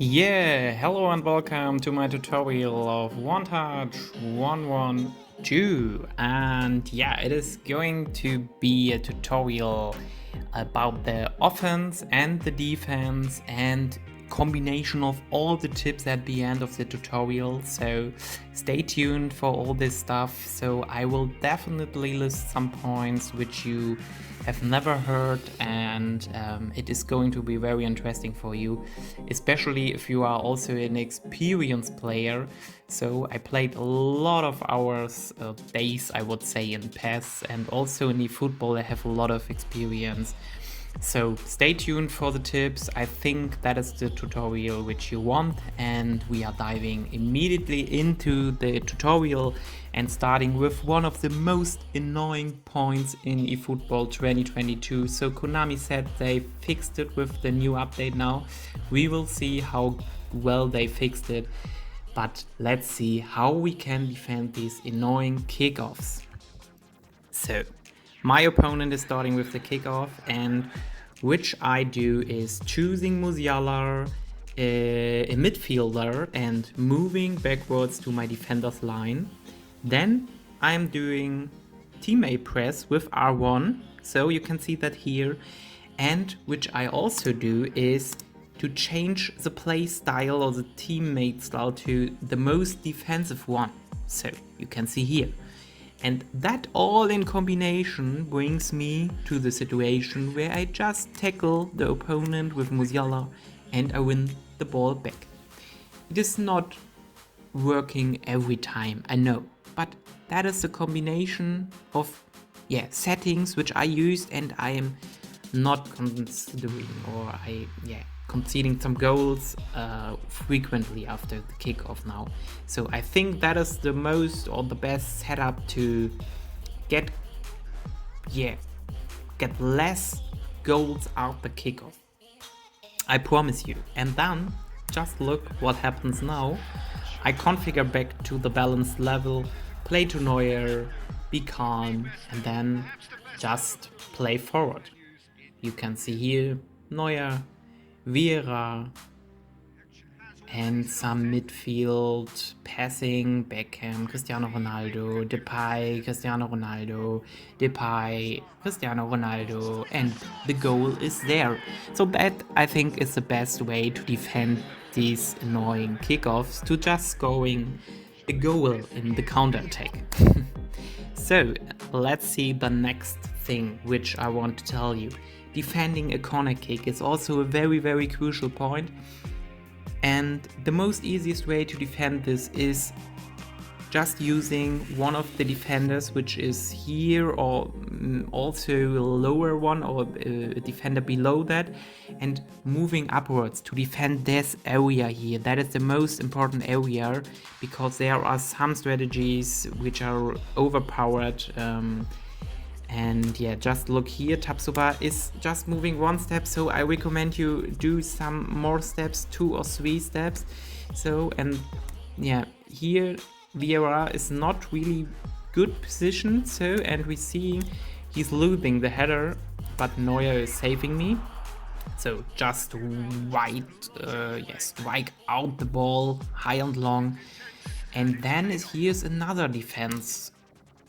Hello and welcome to my tutorial of One Touch 112. And it is going to be a tutorial about the offense and the defense and combination of all the tips at the end of the tutorial. So stay tuned for all this stuff. So I will definitely list some points which you have never heard, and it is going to be very interesting for you, especially if you are also an experienced player. So I played a lot of hours, days I would say, in PES, and also in eFootball I have a lot of experience. So stay tuned for the tips. I think that is the tutorial which you want, and we are diving immediately into the tutorial and starting with one of the most annoying points in eFootball 2022. So Konami said they fixed it with the new update now. We will see how well they fixed it, but let's see how we can defend these annoying kickoffs. So my opponent is starting with the kickoff, and which I do is choosing Musiala, a midfielder, and moving backwards to my defender's line. Then I'm doing teammate press with R1, so you can see that here. And which I also do is to change the play style or the teammate style to the most defensive one. So you can see here. And that all in combination brings me to the situation where I just tackle the opponent with Musiala and I win the ball back. It is not working every time, I know, but that is the combination of settings which I used, and I am not considering or conceding some goals frequently after the kickoff now. So I think that is the most or the best setup to get less goals out the kickoff. I promise you. And then just look what happens now. I configure back to the balanced level, play to Neuer, be calm, and then just play forward. You can see here Neuer, Vieira, and some midfield passing, Beckham, Cristiano Ronaldo, Depay, Cristiano Ronaldo, Depay, Cristiano Ronaldo, and the goal is there. So that, I think, is the best way to defend these annoying kickoffs, to just scoring a goal in the counter-attack. So let's see the next thing which I want to tell you. Defending a corner kick is also a very, very crucial point. And the most easiest way to defend this is just using one of the defenders, which is here, or also a lower one, or a defender below that, and moving upwards to defend this area here. That is the most important area, because there are some strategies which are overpowered. And just look here, Tapsoba is just moving one step, so I recommend you do some more steps, 2 or 3 steps. So, and here Vieira is not really good position, so, and we see he's losing the header, but Neuer is saving me. So just strike out the ball high and long. And then here's another defense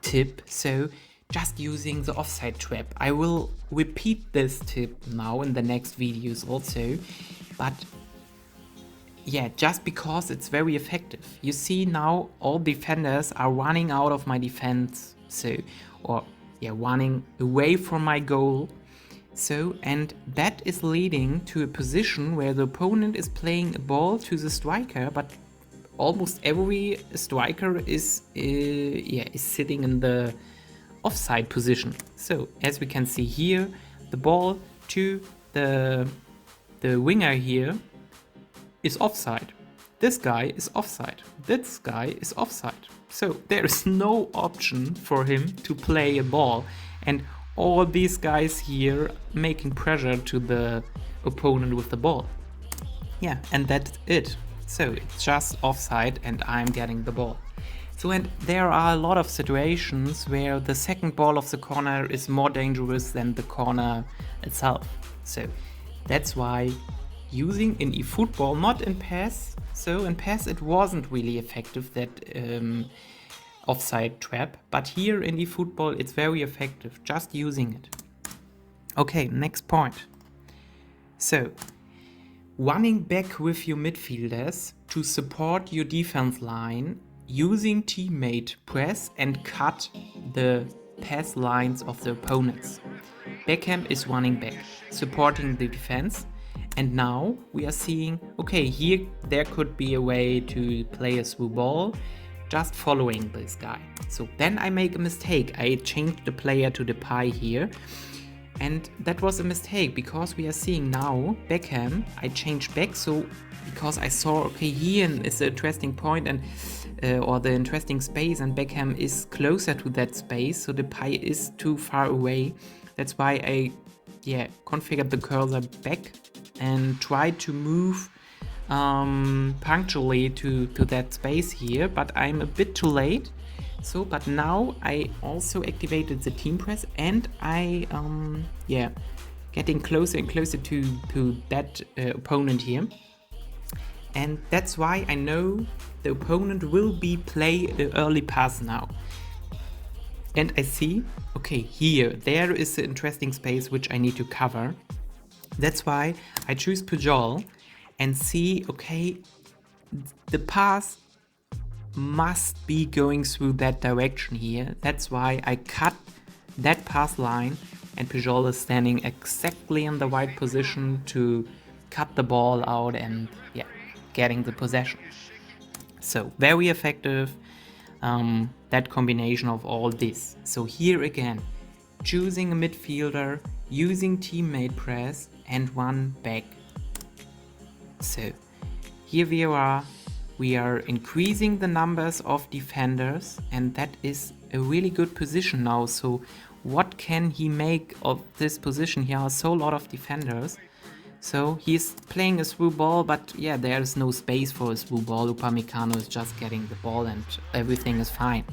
tip. So just using the offside trap. I will repeat this tip now in the next videos also, but just because it's very effective. You see now all defenders are running out of my defense, running away from my goal. So, and that is leading to a position where the opponent is playing a ball to the striker, but almost every striker is sitting in the offside position. So as we can see here, the ball to the winger here is offside. This guy is offside. This guy is offside. So there is no option for him to play a ball, and all these guys here making pressure to the opponent with the ball. And that's it. So it's just offside and I'm getting the ball. So, and there are a lot of situations where the second ball of the corner is more dangerous than the corner itself. So that's why using in eFootball, not in PES. So in PES it wasn't really effective, that offside trap, but here in eFootball it's very effective, just using it. Okay, next point. So, running back with your midfielders to support your defense line, using teammate press and cut the pass lines of the opponents. Beckham is running back, supporting the defense, and now we are seeing, okay, here there could be a way to play a through ball, just following this guy. So then I make a mistake, I changed the player to the pie here, and that was a mistake, because we are seeing now Beckham, I changed back, so because I saw, okay, here is the interesting point, and or the interesting space, and Beckham is closer to that space, so the pie is too far away. That's why I configured the cursor back and tried to move punctually to that space here, but I'm a bit too late. So, but now I also activated the team press, and I getting closer and closer to that opponent here, and that's why I know the opponent will be play the early pass now. And I see, okay, here there is the interesting space which I need to cover. That's why I choose Pujol and see, okay, the pass must be going through that direction here. That's why I cut that pass line, and Pujol is standing exactly in the right position to cut the ball out and getting the possession. So very effective, that combination of all this. So here again, choosing a midfielder, using teammate press, and one back. So here we are increasing the numbers of defenders, and that is a really good position now. So what can he make of this position? Here are so a lot of defenders. So he's playing a through ball, but there is no space for a through ball. Upamecano is just getting the ball and everything is fine.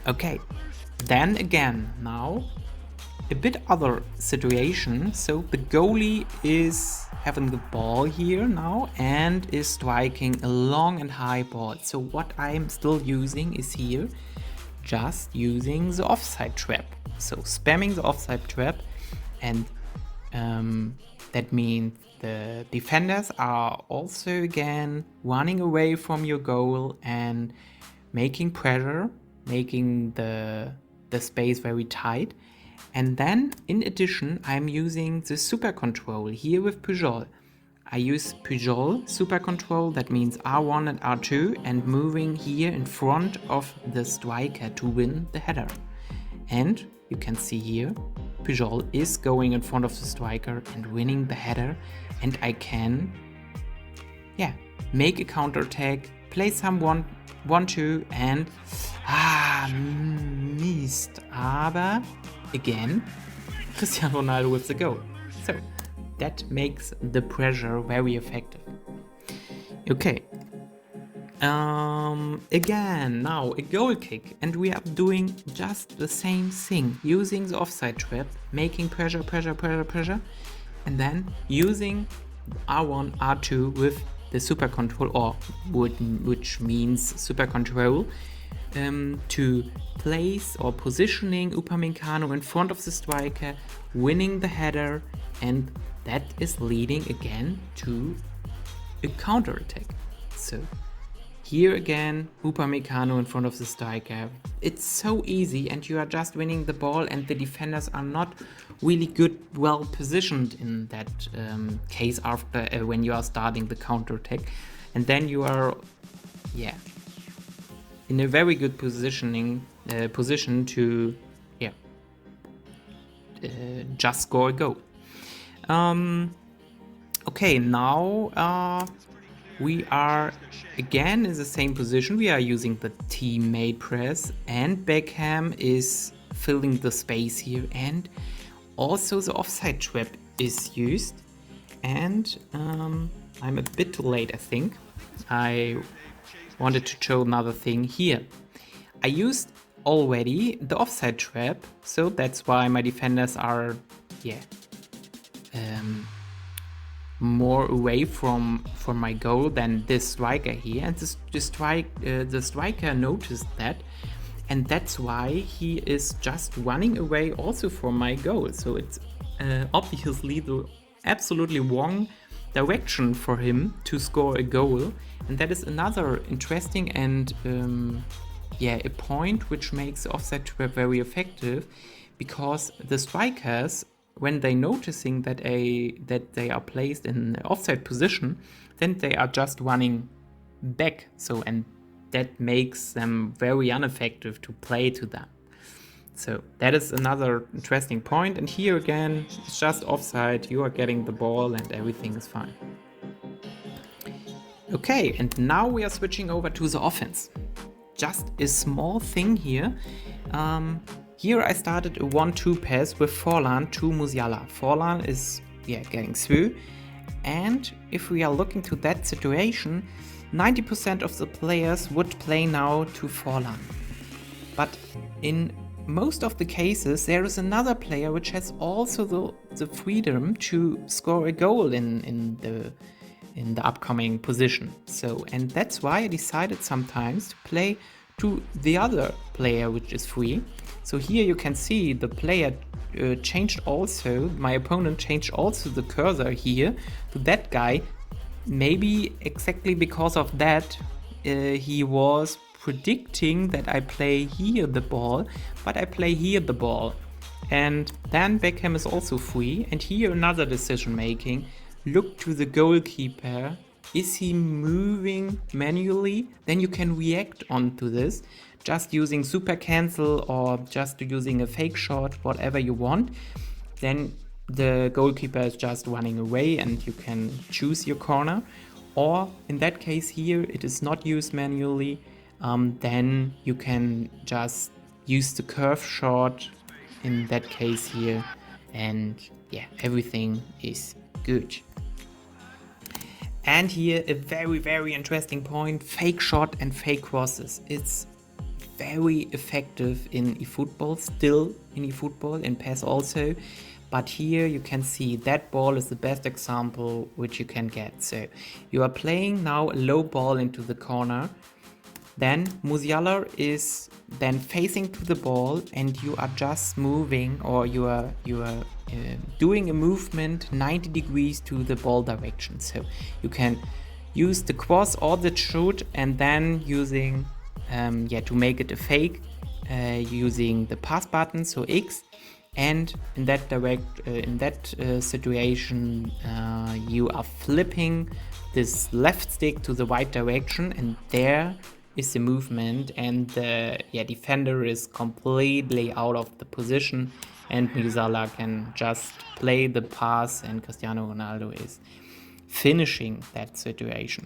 Okay, then again, now a bit other situation. So the goalie is having the ball here now and is striking a long and high ball. So what I'm still using is here just using the offside trap. So spamming the offside trap, and that means the defenders are also again running away from your goal and making pressure, making the space very tight. And then in addition, I'm using the super control here with Pujol. I use Pujol super control, that means R1 and R2, and moving here in front of the striker to win the header. And you can see here, Pujol is going in front of the striker and winning the header, and I can make a counter attack, play some 1-2 and missed. Aber again, Cristiano Ronaldo with the goal. So that makes the pressure very effective. Okay. Again, now a goal kick, and we are doing just the same thing, using the offside trap, making pressure, and then using R1, R2 with the super control, or which means super control, to place or positioning Upamecano in front of the striker, winning the header, and that is leading again to a counter attack. So here again, Upamecano in front of the striker. It's so easy, and you are just winning the ball, and the defenders are not really well positioned in that case after when you are starting the counter attack, and then you are in a very good position to just score a goal. Okay, now we are again in the same position. We are using the teammate press, and Beckham is filling the space here, and also the offside trap is used. And I'm a bit too late, I think. I wanted to show another thing here. I used already the offside trap, so that's why my defenders are more away from my goal than this striker here, and the striker noticed that, and that's why he is just running away also from my goal. So it's obviously the absolutely wrong direction for him to score a goal, and that is another interesting and a point which makes the offside trap very effective, because the strikers, when they noticing that they are placed in an offside position, then they are just running back. So, and that makes them very ineffective to play to them. So that is another interesting point. And here again, it's just offside. You are getting the ball and everything is fine. Okay, and now we are switching over to the offense. Just a small thing here. Here I started a 1-2 pass with Forlan to Musiala. Forlan is getting through, and if we are looking to that situation, 90% of the players would play now to Forlan. But in most of the cases, there is another player which has also the freedom to score a goal in the upcoming position. So, and that's why I decided sometimes to play to the other player which is free. So here you can see the player changed also, my opponent changed also the cursor here to that guy. Maybe exactly because of that, he was predicting that I play here the ball, but I play here the ball. And then Beckham is also free, and here another decision making. Look to the goalkeeper. Is he moving manually? Then you can react onto this, just using super cancel or just using a fake shot, whatever you want. Then the goalkeeper is just running away and you can choose your corner. Or in that case here, it is not used manually. Then you can just use the curve shot in that case here, and everything is good. And here a very interesting point: fake shot and fake crosses. It's very effective in eFootball, still in eFootball, in PES also. But here you can see that ball is the best example which you can get. So you are playing now a low ball into the corner. Then Musiala is then facing to the ball, and you are just moving, or you are doing a movement 90 degrees to the ball direction. So you can use the cross or the shoot, and then using to make it a fake, using the pass button, so X. And in that situation, you are flipping this left stick to the right direction, and there is the movement, and the defender is completely out of the position, and Musiala can just play the pass, and Cristiano Ronaldo is finishing that situation.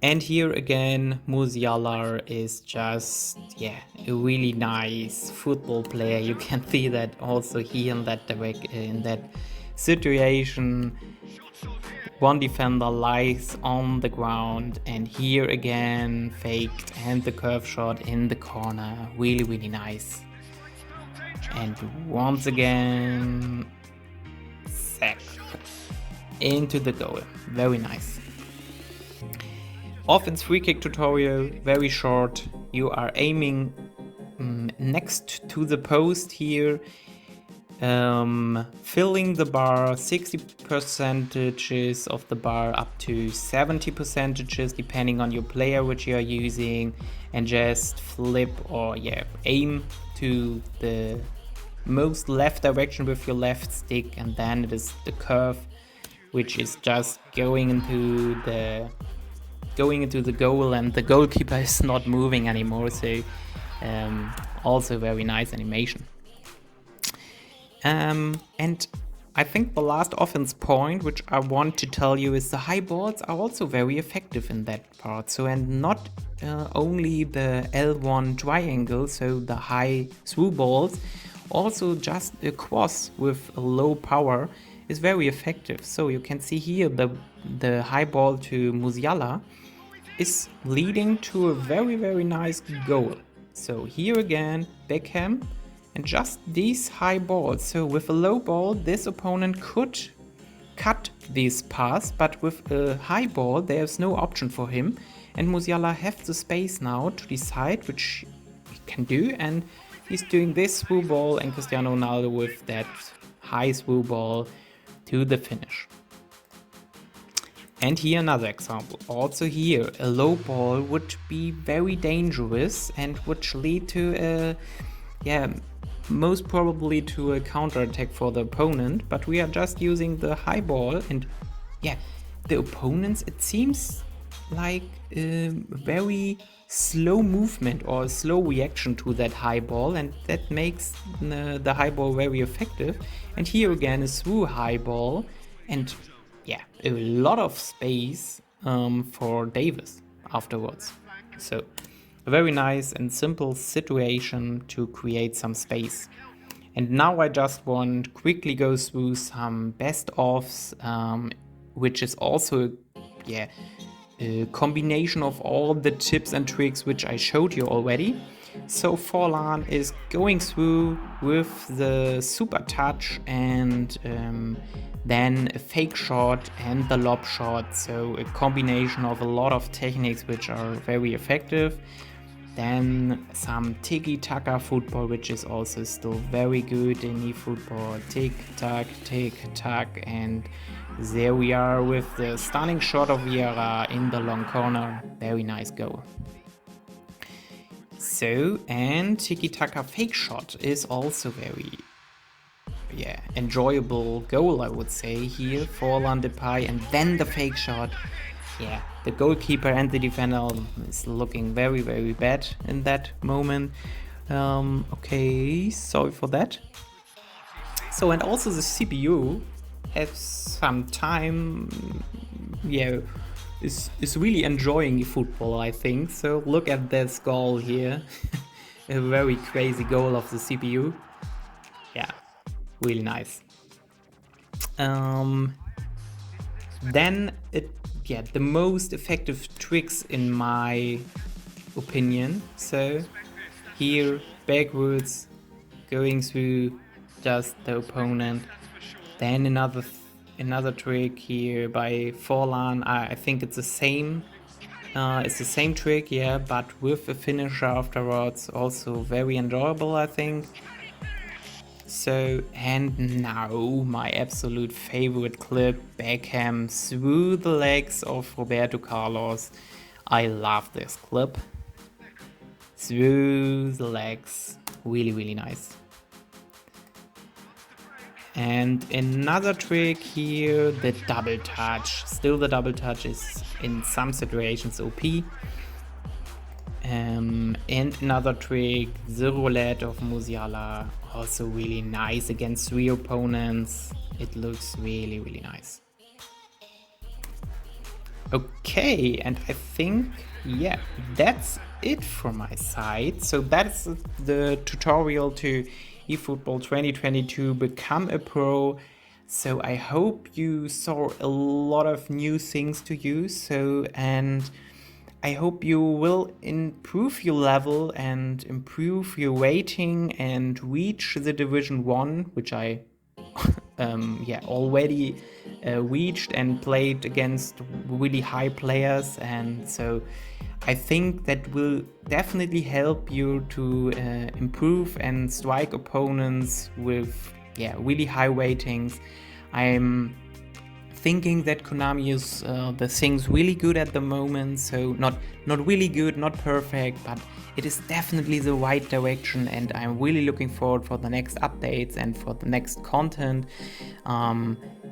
And here again, Musiala is just a really nice football player. You can see that also here in that situation. One defender lies on the ground, and here again faked, and the curve shot in the corner. Really nice. And once again, sack into the goal. Very nice. Offense free kick tutorial, very short. You are aiming next to the post here, filling the bar 60% of the bar up to 70% depending on your player which you are using, and just flip or aim to the most left direction with your left stick, and then it is the curve which is just going into the goal, and the goalkeeper is not moving anymore. So also very nice animation. And I think the last offense point which I want to tell you is the high balls are also very effective in that part. So, and not only the L1 triangle, so the high through balls, also just a cross with a low power is very effective. So you can see here the high ball to Musiala is leading to a very nice goal. So here again, Beckham, and just these high balls. So with a low ball, this opponent could cut this pass, but with a high ball there's no option for him, and Musiala has the space now to decide, which he can do, and he's doing this through ball, and Cristiano Ronaldo with that high through ball to the finish. And here another example. Also here, a low ball would be very dangerous and would lead to most probably to a counter-attack for the opponent. But we are just using the high ball, and the opponents, it seems like a very slow movement or a slow reaction to that high ball, and that makes the high ball very effective. And here again is through high ball, and a lot of space for Davis afterwards. So a very nice and simple situation to create some space. And now I just want to quickly go through some best offs, which is also a combination of all the tips and tricks which I showed you already. So Forlan is going through with the super touch and then a fake shot and the lob shot, so a combination of a lot of techniques which are very effective. Then some tiki-taka football, which is also still very good in eFootball. Tick-tack, and there we are with the stunning shot of Vieira in the long corner. Very nice goal. So, and tiki-taka fake shot is also very enjoyable goal, I would say, here for Depay, and then the fake shot. The goalkeeper and the defender is looking very, very bad in that moment. Okay, sorry for that. So, and also the CPU has some time, is really enjoying football, I think. So look at this goal here. A very crazy goal of the CPU. Really nice. Then the most effective tricks in my opinion. So here backwards, going through just the opponent. Then another trick here by Forlan. I think it's the same. It's the same trick, but with a finisher afterwards. Also very enjoyable, I think. So, and now my absolute favorite clip, Beckham through the legs of Roberto Carlos. I love this clip. Through the legs, really, really nice. And another trick here, the double touch. Still the double touch is in some situations OP. And another trick, the roulette of Musiala, also really nice against 3 opponents. It looks really, really nice. Okay, and I think, that's it from my side. So that's the tutorial to eFootball 2022 Become a Pro. So I hope you saw a lot of new things to use. And I hope you will improve your level and improve your rating and reach the Division 1, which I already reached and played against really high players. And so I think that will definitely help you to improve and strike opponents with really high ratings. I'm thinking that Konami is the things really good at the moment, so not really good, not perfect, but it is definitely the right direction, and I'm really looking forward for the next updates and for the next content.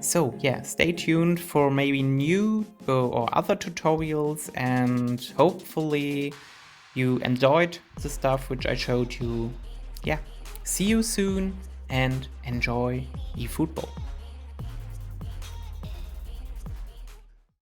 Stay tuned for maybe new or other tutorials, and hopefully you enjoyed the stuff which I showed you. See you soon and enjoy eFootball.